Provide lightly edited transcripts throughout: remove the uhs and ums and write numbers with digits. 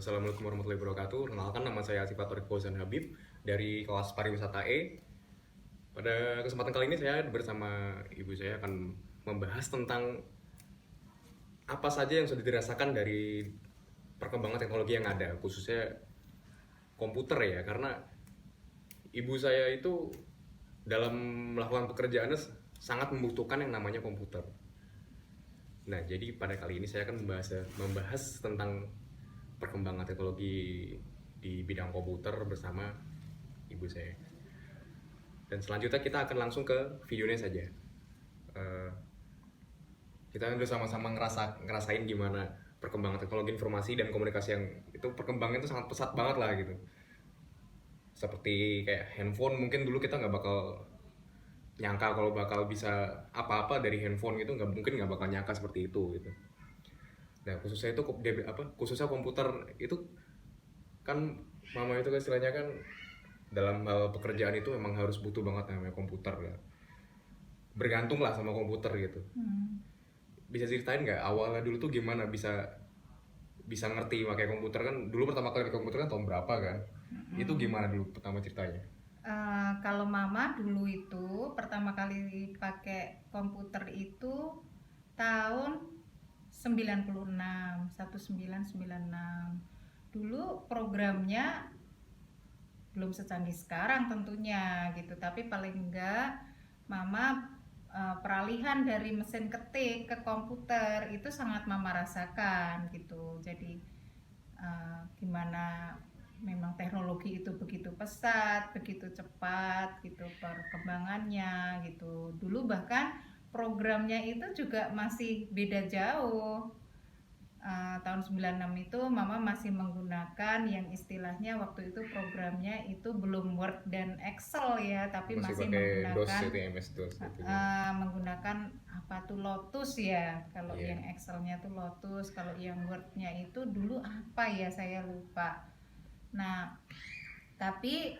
Assalamualaikum warahmatullahi wabarakatuh. Kenalkan, nama saya Sifatur Fauzan Habib dari kelas pariwisata E. Pada kesempatan kali ini saya bersama ibu saya akan membahas tentang apa saja yang sudah dirasakan dari perkembangan teknologi yang ada, khususnya komputer ya. Karena ibu saya itu dalam melakukan pekerjaannya sangat membutuhkan yang namanya komputer. Nah, jadi pada kali ini saya akan membahas tentang perkembangan teknologi di bidang komputer bersama ibu saya. Dan selanjutnya kita akan langsung ke videonya saja. Kita udah sama-sama ngerasain gimana perkembangan teknologi informasi dan komunikasi yang itu perkembangannya itu sangat pesat banget lah gitu. Seperti kayak handphone, mungkin dulu kita nggak bakal nyangka kalau bakal bisa apa-apa dari handphone gitu, nggak bakal nyangka seperti itu gitu. Nah, khususnya komputer itu kan mama itu kan istilahnya kan dalam hal pekerjaan itu memang harus butuh banget namanya komputer ya. Bergantung lah sama komputer gitu. Bisa ceritain nggak awalnya dulu tuh gimana bisa ngerti pakai komputer? Kan dulu pertama kali pakai komputer kan tahun berapa kan? Itu gimana dulu pertama ceritanya? Kalau mama dulu itu pertama kali pakai komputer itu tahun 96, 1996. Dulu programnya belum secanggih sekarang tentunya gitu, tapi paling enggak mama peralihan dari mesin ketik ke komputer itu sangat mama rasakan gitu. Jadi gimana memang teknologi itu begitu pesat, begitu cepat gitu perkembangannya gitu. Dulu bahkan programnya itu juga masih beda jauh. Tahun 96 itu mama masih menggunakan yang istilahnya waktu itu programnya itu belum Word dan Excel ya, tapi masih pakai DOS menggunakan itu, MS-DOS itu. menggunakan apa tuh Lotus ya. Kalau Iya. yang Excelnya tuh Lotus, kalau yang Wordnya itu dulu apa ya saya lupa. Nah, tapi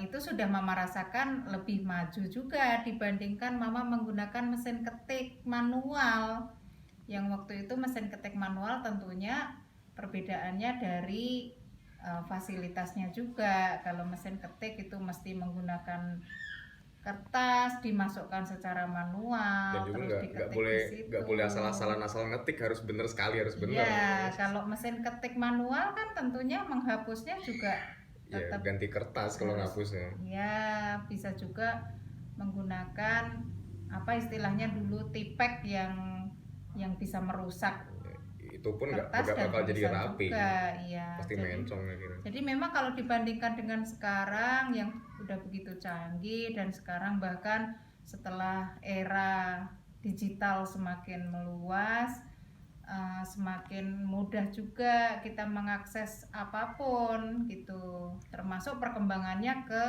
itu sudah mama rasakan lebih maju juga dibandingkan mama menggunakan mesin ketik manual. Yang waktu itu mesin ketik manual tentunya perbedaannya dari fasilitasnya juga. Kalau mesin ketik itu mesti menggunakan kertas, dimasukkan secara Dan manual, juga terus nggak diketik boleh di situ. asal-asalan asal ngetik, harus bener sekali, harus bener. Iya, kalau mesin ketik manual kan tentunya menghapusnya juga Ya, tetap ganti kertas kalau harus, ngapusnya. ya bisa juga menggunakan apa istilahnya dulu tipek yang bisa merusak Itu pun nggak kertas dan bakal jadi tulisan rapi, juga. Iya, pasti mencong ya kira. jadi memang kalau dibandingkan dengan sekarang yang udah begitu canggih, dan sekarang bahkan setelah era digital semakin meluas, semakin mudah juga kita mengakses apapun gitu, termasuk perkembangannya ke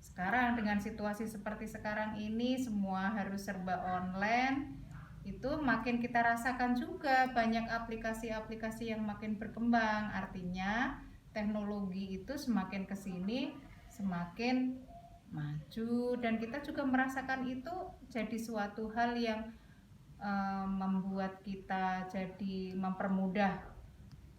sekarang dengan situasi seperti sekarang ini semua harus serba online. Itu makin kita rasakan juga banyak aplikasi-aplikasi yang makin berkembang. Artinya teknologi itu semakin kesini semakin maju, dan kita juga merasakan itu jadi suatu hal yang membuat kita jadi mempermudah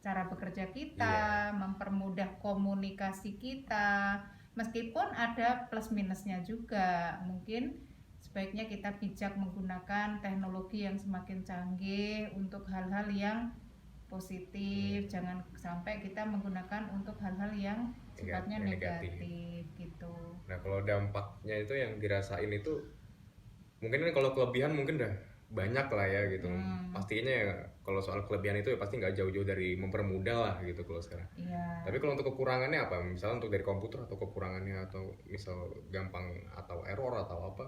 cara bekerja kita, mempermudah komunikasi kita, meskipun ada plus minusnya juga. Mungkin sebaiknya kita bijak menggunakan teknologi yang semakin canggih untuk hal-hal yang positif, jangan sampai kita menggunakan untuk hal-hal yang sifatnya Negatif. negatif gitu. Nah, kalau dampaknya itu yang dirasain itu mungkin kan kalau kelebihan mungkin udah banyak lah ya gitu. Pastinya ya kalau soal kelebihan itu ya pasti nggak jauh-jauh dari mempermudah lah gitu kalau sekarang. Iya. Tapi kalau untuk kekurangannya apa? Misalnya untuk dari komputer atau kekurangannya, atau misal gampang atau error atau apa?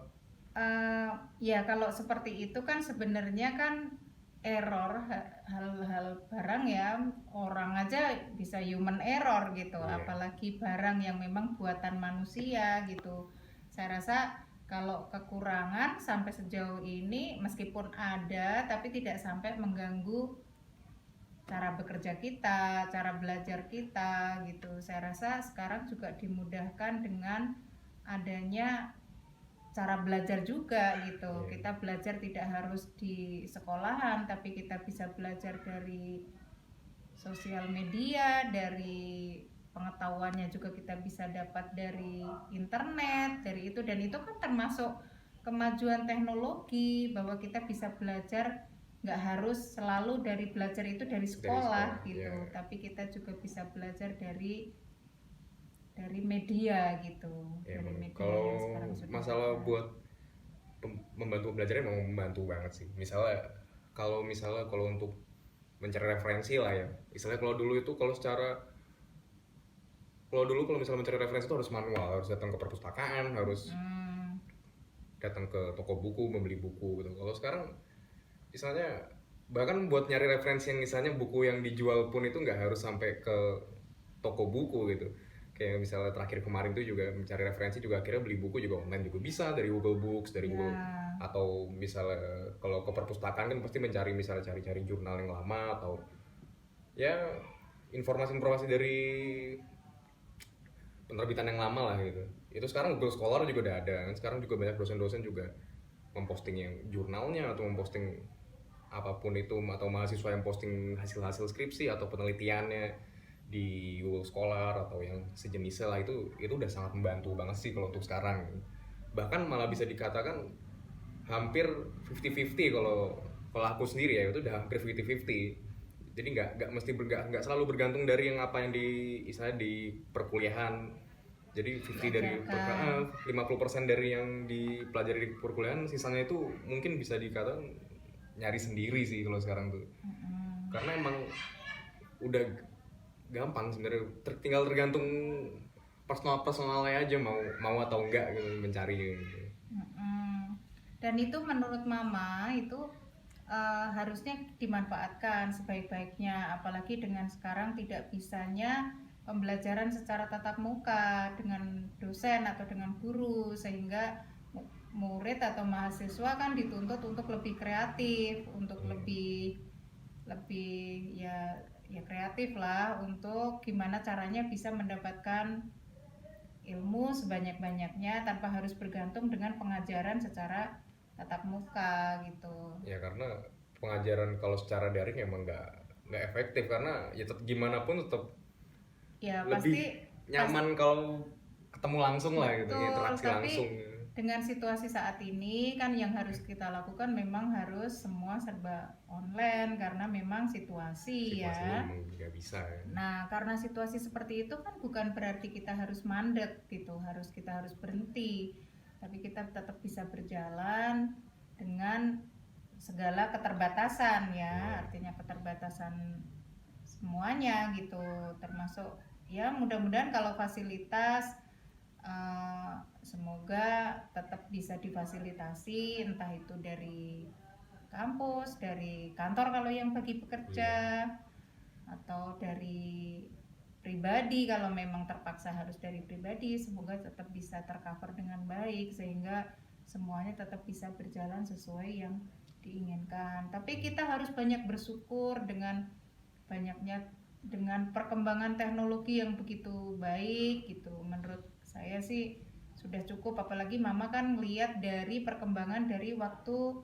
Ya kalau seperti itu kan sebenarnya kan error, hal-hal barang ya, orang aja bisa human error gitu, apalagi barang yang memang buatan manusia gitu. Saya rasa kalau kekurangan sampai sejauh ini meskipun ada, tapi tidak sampai mengganggu cara bekerja kita, cara belajar kita gitu. Saya rasa sekarang juga dimudahkan dengan adanya cara belajar juga gitu. Kita belajar tidak harus di sekolahan, tapi kita bisa belajar dari sosial media, dari pengetahuannya juga kita bisa dapat dari internet, dari itu, dan itu kan termasuk kemajuan teknologi bahwa kita bisa belajar nggak harus selalu dari belajar itu dari sekolah gitu, ya. tapi kita juga bisa belajar dari media gitu, Ya, dari emang media kalau yang sekarang sudah masalah ada. buat membantu belajar emang membantu banget sih. Misalnya kalau untuk mencari referensi lah ya. Misalnya kalau dulu kalau misalnya mencari referensi itu harus manual, harus datang ke perpustakaan, harus datang ke toko buku membeli buku gitu. Kalau sekarang misalnya bahkan buat nyari referensi yang misalnya buku yang dijual pun itu nggak harus sampai ke toko buku gitu. Kayak misalnya terakhir kemarin tuh juga mencari referensi juga akhirnya beli buku juga online juga bisa dari Google Books, dari Google, Ya, atau misalnya kalau ke perpustakaan kan pasti mencari misalnya cari-cari jurnal yang lama atau ya informasi-informasi dari penerbitan yang lama lah gitu. Itu sekarang Google Scholar juga udah ada kan, sekarang juga banyak dosen-dosen juga memposting yang jurnalnya atau memposting apapun itu, atau mahasiswa yang posting hasil-hasil skripsi atau penelitiannya di Google Scholar atau yang sejenisnya lah. Itu udah sangat membantu banget sih kalau untuk sekarang. Bahkan malah bisa dikatakan hampir 50-50 kalau aku sendiri ya, itu udah hampir 50-50. Jadi nggak selalu bergantung dari yang apa yang di istilahnya di perkuliahan. Jadi 50 dari diajarkan. 50% dari yang dipelajari di perkuliahan, sisanya itu mungkin bisa dikatakan nyari sendiri sih kalau sekarang tuh. Karena emang udah gampang sebenarnya, tinggal tergantung personalnya aja mau atau enggak gitu mencari gitu. Dan itu menurut Mama itu harusnya dimanfaatkan sebaik-baiknya, apalagi dengan sekarang tidak bisanya pembelajaran secara tatap muka dengan dosen atau dengan guru, sehingga murid atau mahasiswa kan dituntut untuk lebih kreatif, untuk lebih lebih ya kreatif lah, untuk gimana caranya bisa mendapatkan ilmu sebanyak-banyaknya tanpa harus bergantung dengan pengajaran secara tatap muka gitu. Ya karena pengajaran kalau secara daring emang nggak efektif, karena ya gimana pun tetap Ya lebih pasti nyaman kalau ketemu langsung lah gitu, betul, interaksi tapi langsung. dengan situasi saat ini kan yang harus kita lakukan memang harus semua serba online karena memang situasi Situasinya ya. memang nggak bisa ya. Nah, karena situasi seperti itu kan bukan berarti kita harus mandek gitu, kita harus berhenti. Tapi kita tetap bisa berjalan dengan segala keterbatasan ya, artinya keterbatasan semuanya gitu, termasuk ya mudah-mudahan kalau fasilitas semoga tetap bisa difasilitasi, entah itu dari kampus, dari kantor kalau yang bagi pekerja, atau dari pribadi kalau memang terpaksa harus dari pribadi. Semoga tetap bisa tercover dengan baik sehingga semuanya tetap bisa berjalan sesuai yang diinginkan. Tapi kita harus banyak bersyukur dengan banyaknya, dengan perkembangan teknologi yang begitu baik gitu. Menurut saya sih sudah cukup, apalagi Mama kan lihat dari perkembangan dari waktu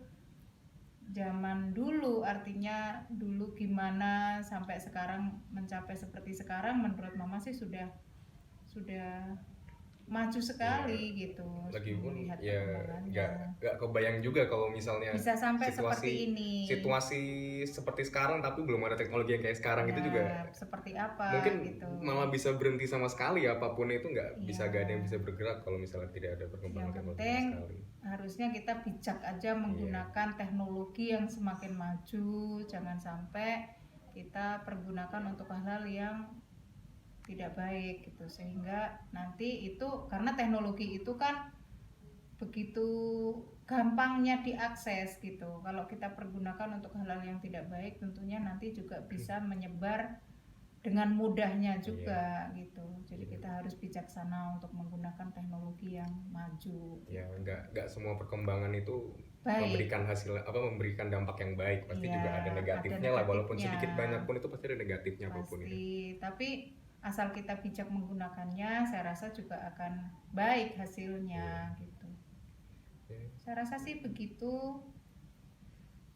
zaman dulu, artinya dulu gimana sampai sekarang mencapai seperti sekarang. Menurut Mama sih sudah maju sekali gitu. Lagi pun Melihat ya perkembangannya nggak kebayang juga kalau misalnya bisa sampai seperti situasi ini situasi seperti sekarang tapi belum ada teknologi yang kayak sekarang, itu juga ya, seperti apa mungkin gitu malah bisa berhenti sama sekali. Apapun itu nggak bisa, gak ada yang ya. bisa bergerak kalau misalnya tidak ada perkembangan Yang teknologi sama penting sekali. harusnya kita bijak aja menggunakan teknologi yang semakin maju, jangan sampai kita pergunakan untuk hal-hal yang tidak baik gitu, sehingga nanti itu karena teknologi itu kan begitu gampangnya diakses gitu. Kalau kita pergunakan untuk hal-hal yang tidak baik, tentunya nanti juga bisa menyebar dengan mudahnya juga gitu. Jadi kita harus bijaksana untuk menggunakan teknologi yang maju. Ya nggak semua perkembangan itu Baik, memberikan dampak yang baik, pasti ya juga ada ada negatifnya lah, walaupun negatifnya sedikit banyak pun itu pasti ada negatifnya apapun itu. pasti. Tapi asal kita bijak menggunakannya, saya rasa juga akan baik hasilnya gitu. Saya rasa sih begitu.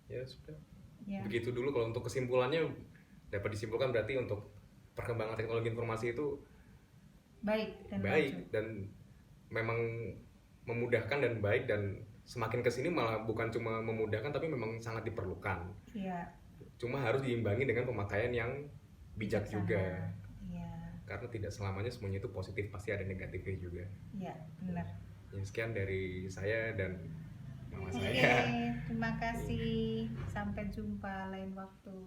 Ya sudah Ya. begitu dulu. Kalau untuk kesimpulannya Dapat disimpulkan berarti untuk perkembangan teknologi informasi itu baik dan baik maju. dan memang memudahkan dan baik, dan semakin kesini malah bukan cuma memudahkan tapi memang sangat diperlukan. Iya, Cuma harus diimbangi dengan pemakaian yang bijak bijaksana. juga, Iya, karena tidak selamanya semuanya itu positif, pasti ada negatifnya juga. iya, benar. Ya, sekian dari saya dan mama Oke, saya. terima kasih. Sampai jumpa lain waktu.